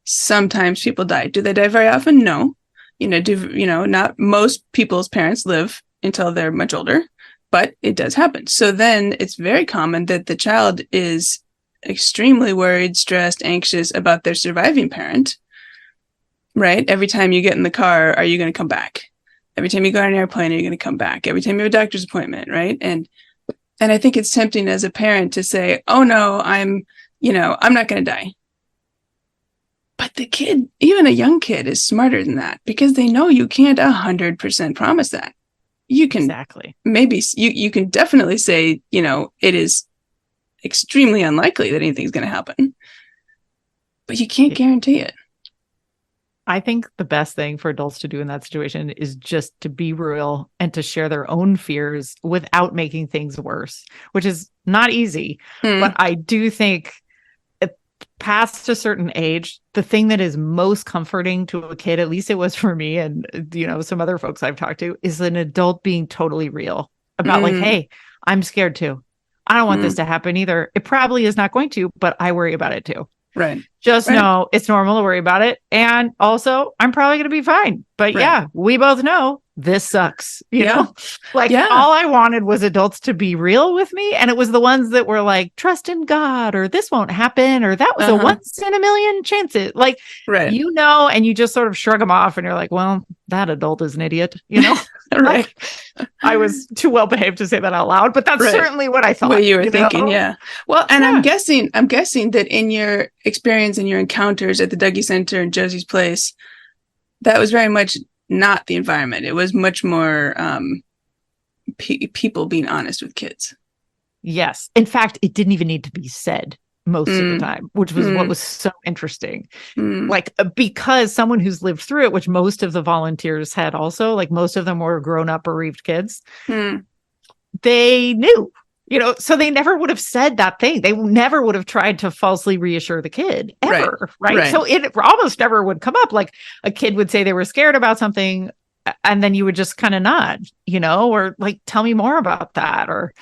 sometimes people die. Do they die very often? No. Not most people's parents live until they're much older, but it does happen. So then it's very common that the child is extremely worried, stressed, anxious about their surviving parent, right? Every time you get in the car, are you going to come back? Every time you go on an airplane, are you going to come back? Every time you have a doctor's appointment, right? And I think it's tempting as a parent to say, oh no, I'm not going to die. But the kid, even a young kid, is smarter than that because they know you can't 100% promise that. You can maybe you can definitely say, it is extremely unlikely that anything's going to happen, but you can't guarantee it. I think the best thing for adults to do in that situation is just to be real and to share their own fears without making things worse, which is not easy. But I do think past a certain age, the thing that is most comforting to a kid, at least it was for me and, some other folks I've talked to, is an adult being totally real about like, hey, I'm scared too. I don't want this to happen either. It probably is not going to, but I worry about it too. Right. Just know it's normal to worry about it. And also I'm probably going to be fine. But we both know this sucks. You know, all I wanted was adults to be real with me. And it was the ones that were like, trust in God, or this won't happen, or that was a once in a million chance. Like, and you just sort of shrug them off and you're like, well, that adult is an idiot, Right. I was too well behaved to say that out loud, but that's certainly what I thought. What you were thinking, yeah. Well, and I'm guessing that in your experience and your encounters at the Dougie Center and Josie's Place, that was very much not the environment. It was much more people being honest with kids. Yes. In fact, it didn't even need to be said most of the time, which was what was so interesting. Like, because someone who's lived through it, which most of the volunteers had also, like most of them were grown up bereaved kids, they knew, so they never would have said that thing. They never would have tried to falsely reassure the kid ever. Right. So it almost never would come up. Like a kid would say they were scared about something and then you would just kind of nod, or like, tell me more about that, or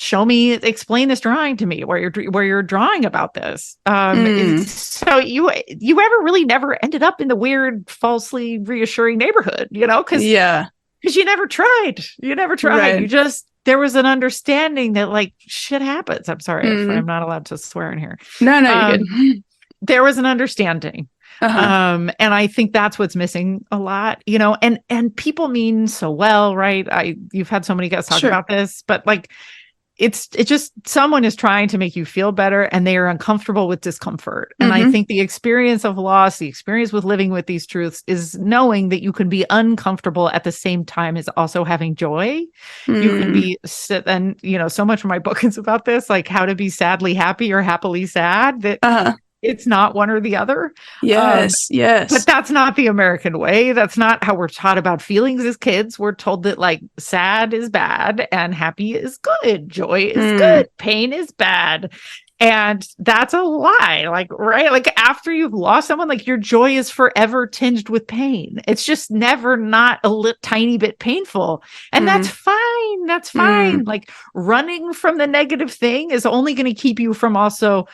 explain this drawing to me where you're drawing about this. So you ever really never ended up in the weird, falsely reassuring neighborhood, because you never tried. Right. There was an understanding that like shit happens. I'm sorry if I'm not allowed to swear in here. No, you're good. There was an understanding. And I think that's what's missing a lot, and people mean so well, right? You've had so many guests talk about this, but like, it's just someone is trying to make you feel better and they are uncomfortable with discomfort. And I think the experience of loss, the experience with living with these truths is knowing that you can be uncomfortable at the same time as also having joy. You can be, and so much of my book is about this, like how to be sadly happy or happily sad, that it's not one or the other. Yes. But that's not the American way. That's not how we're taught about feelings as kids. We're told that like sad is bad and happy is good. Joy is good. Pain is bad. And that's a lie. Like, right? Like after you've lost someone, like your joy is forever tinged with pain. It's just never not a tiny bit painful. And that's fine. That's fine. Like running from the negative thing is only going to keep you from also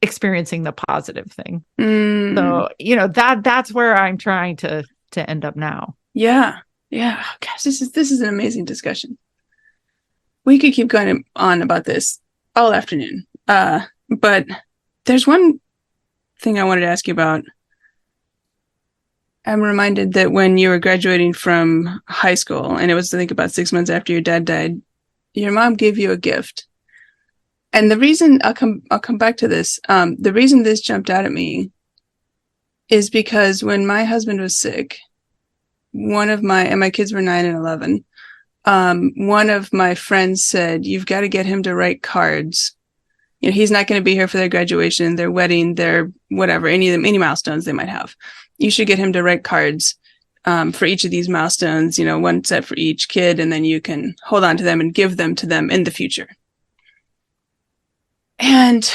experiencing the positive thing. So, that's where I'm trying to end up now. Yeah. Gosh, this is an amazing discussion. We could keep going on about this all afternoon. But there's one thing I wanted to ask you about. I'm reminded that when you were graduating from high school, and it was, I think, about 6 months after your dad died, your mom gave you a gift. And the reason I'll come back to this, the reason this jumped out at me is because when my husband was sick, and my kids were 9 and 11, one of my friends said, you've got to get him to write cards. He's not going to be here for their graduation, their wedding, their whatever, any milestones they might have. You should get him to write cards for each of these milestones, one set for each kid, and then you can hold on to them and give them to them in the future. And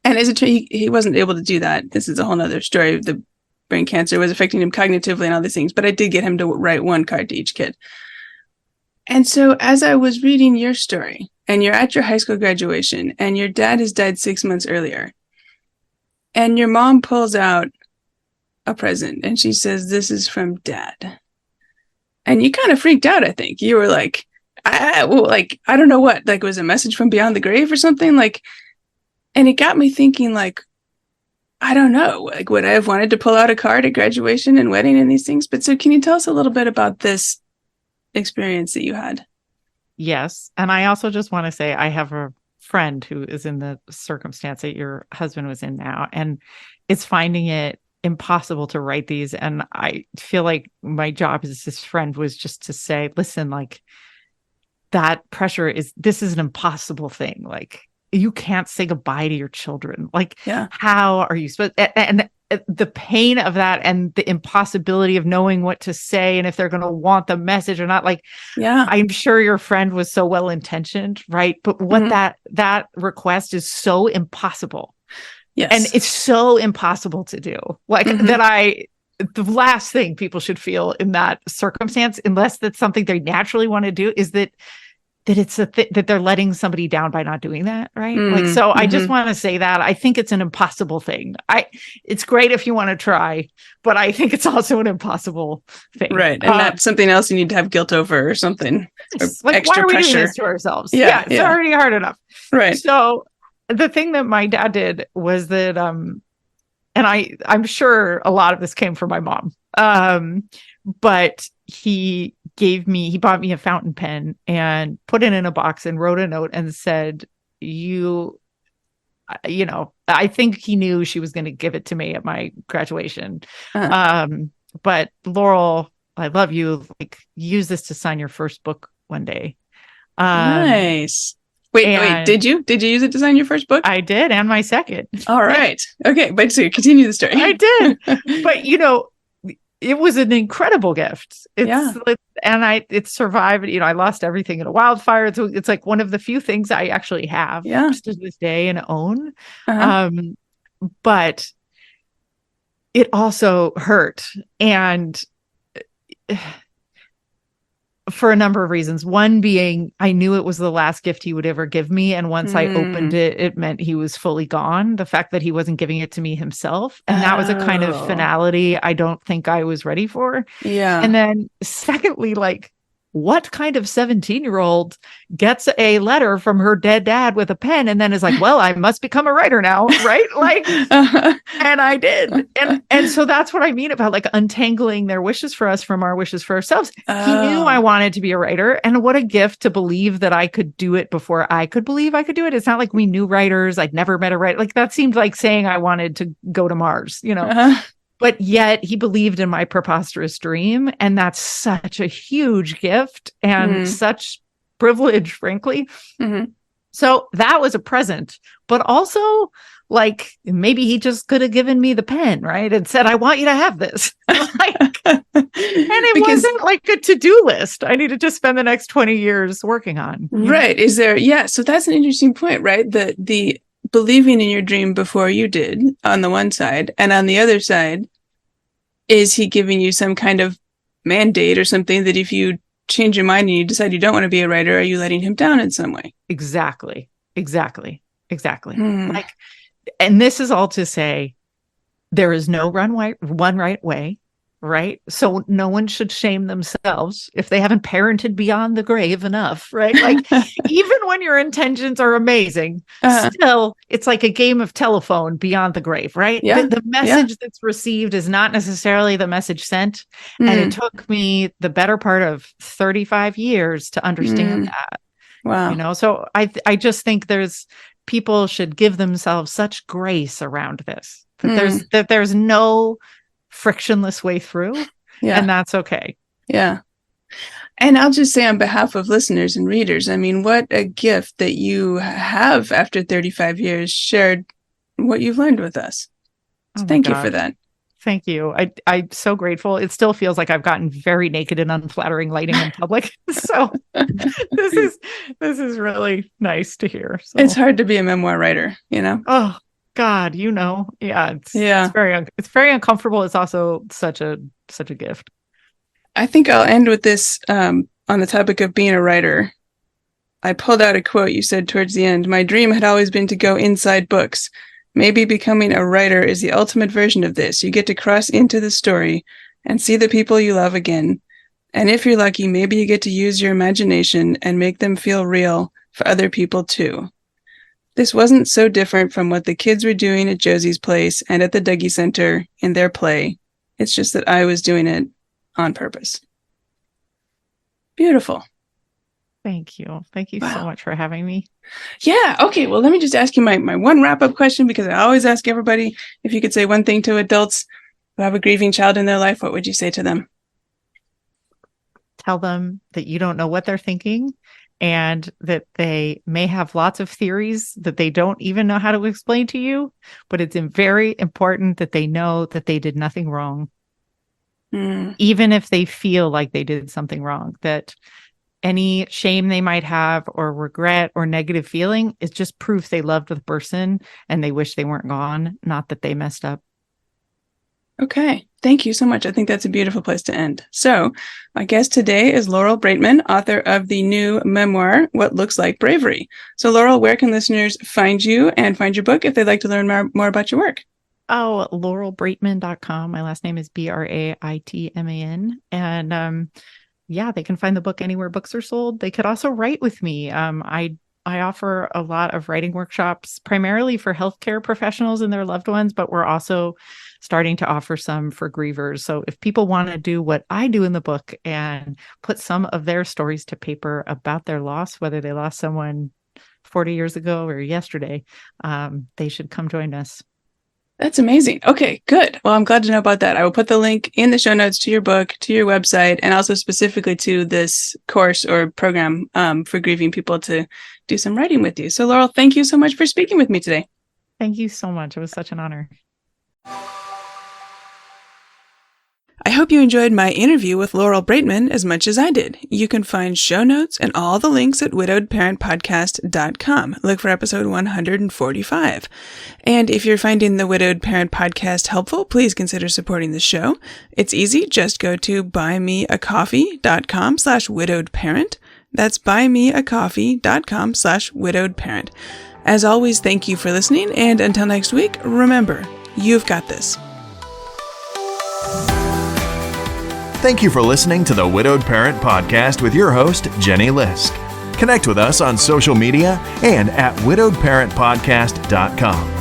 as it turned, he wasn't able to do that. This is a whole nother story. The brain cancer was affecting him cognitively and all these things, but I did get him to write one card to each kid. And so as I was reading your story, and you're at your high school graduation, and your dad has died 6 months earlier, and your mom pulls out a present, and she says, this is from Dad. And you kind of freaked out, I think. You were like, I don't know what, like, it was a message from beyond the grave or something, like, and it got me thinking, like, I don't know, like, would I have wanted to pull out a card at graduation and wedding and these things? But so can you tell us a little bit about this experience that you had? Yes. And I also just want to say, I have a friend who is in the circumstance that your husband was in now, and it's finding it impossible to write these. And I feel like my job as his friend was just to say, listen, like, that pressure this is an impossible thing. Like, you can't say goodbye to your children. Like, how are you supposed, and the pain of that and the impossibility of knowing what to say and if they're going to want the message or not. Like, I'm sure your friend was so well-intentioned, right? But what that request is so impossible. Yes. And it's so impossible to do. Like the last thing people should feel in that circumstance, unless that's something they naturally want to do, is that it's that they're letting somebody down by not doing that, right? Like, so I just want to say that I think it's an impossible thing. It's great if you want to try, but I think it's also an impossible thing, right? And that's something else you need to have guilt over or something. Or like, extra why are we pressure. doing this to ourselves? Yeah, it's already hard enough, right? So the thing that my dad did was that, and I'm sure a lot of this came from my mom, but he bought me a fountain pen and put it in a box and wrote a note and said, I think he knew she was going to give it to me at my graduation. But Laurel, I love you. Like, use this to sign your first book one day. Nice. Wait, did you use it to sign your first book? I did. And my second. All right. Okay. But so continue the story. I did. But it was an incredible gift. It survived. I lost everything in a wildfire. It's like one of the few things I actually have to this day and own. But it also hurt. And for a number of reasons. One being, I knew it was the last gift he would ever give me. And once I opened it, it meant he was fully gone. The fact that he wasn't giving it to me himself. And that was a kind of finality I don't think I was ready for. Yeah. And then secondly, like, what kind of 17-year-old gets a letter from her dead dad with a pen and then is like, well, I must become a writer now, right? Like, and I did. And so that's what I mean about like untangling their wishes for us from our wishes for ourselves. He knew I wanted to be a writer, and what a gift to believe that I could do it before I could believe I could do it. It's not like we knew writers. I'd never met a writer. Like that seemed like saying I wanted to go to Mars, you know? But yet he believed in my preposterous dream. And that's such a huge gift and such privilege, frankly. So that was a present. But also, like, maybe he just could have given me the pen, right? And said, I want you to have this. Like, and it wasn't like a to-do list I needed to spend the next 20 years working on. Right. Know? Is there, yeah. So that's an interesting point, right? The believing in your dream before you did on the one side, and on the other side, is he giving you some kind of mandate or something that if you change your mind and you decide you don't want to be a writer, are you letting him down in some way? Exactly. Like, and this is all to say, there is no one right way. Right. So no one should shame themselves if they haven't parented beyond the grave enough. Right. Like even when your intentions are amazing, still, it's like a game of telephone beyond the grave. Right. Yeah. The message that's received is not necessarily the message sent. And it took me the better part of 35 years to understand that. Wow. You know, so I just think people should give themselves such grace around this, that there's no frictionless way through, and that's okay. Yeah. And I'll just say on behalf of listeners and readers, I mean, what a gift that you have after 35 years shared what you've learned with us. So thank you for that. Thank you. I'm so grateful. It still feels like I've gotten very naked and unflattering lighting in public. So this is really nice to hear. So. It's hard to be a memoir writer, you know? Oh, God, you know, it's very uncomfortable. It's also such a gift. I think I'll end with this on the topic of being a writer. I pulled out a quote you said towards the end. My dream had always been to go inside books. Maybe becoming a writer is the ultimate version of this. You get to cross into the story and see the people you love again. And if you're lucky, maybe you get to use your imagination and make them feel real for other people too. This wasn't so different from what the kids were doing at Josie's place and at the Dougie Center in their play. It's just that I was doing it on purpose. Beautiful. Thank you. Thank you so much for having me. Yeah. Okay. Well, let me just ask you my one wrap-up question, because I always ask everybody, if you could say one thing to adults who have a grieving child in their life, what would you say to them? Tell them that you don't know what they're thinking, and that they may have lots of theories that they don't even know how to explain to you, but it's very important that they know that they did nothing wrong. Even if they feel like they did something wrong, that any shame they might have or regret or negative feeling is just proof they loved the person and they wish they weren't gone, not that they messed up. Okay. Thank you so much. I think that's a beautiful place to end. So my guest today is Laurel Braitman, author of the new memoir, What Looks Like Bravery. So Laurel, where can listeners find you and find your book if they'd like to learn more about your work? Oh, laurelbraitman.com. My last name is Braitman. And they can find the book anywhere books are sold. They could also write with me. I offer a lot of writing workshops, primarily for healthcare professionals and their loved ones, but we're also starting to offer some for grievers. So if people want to do what I do in the book and put some of their stories to paper about their loss, whether they lost someone 40 years ago or yesterday, they should come join us. That's amazing. Okay, good. Well, I'm glad to know about that. I will put the link in the show notes to your book, to your website, and also specifically to this course or program for grieving people to do some writing with you. So, Laurel, thank you so much for speaking with me today. Thank you so much. It was such an honor. I hope you enjoyed my interview with Laurel Braitman as much as I did. You can find show notes and all the links at widowedparentpodcast.com. Look for episode 145. And if you're finding the Widowed Parent Podcast helpful, please consider supporting the show. It's easy. Just go to buymeacoffee.com/widowedparent. That's buymeacoffee.com/widowedparent. As always, thank you for listening. And until next week, remember, you've got this. Thank you for listening to the Widowed Parent Podcast with your host, Jenny Lisk. Connect with us on social media and at widowedparentpodcast.com.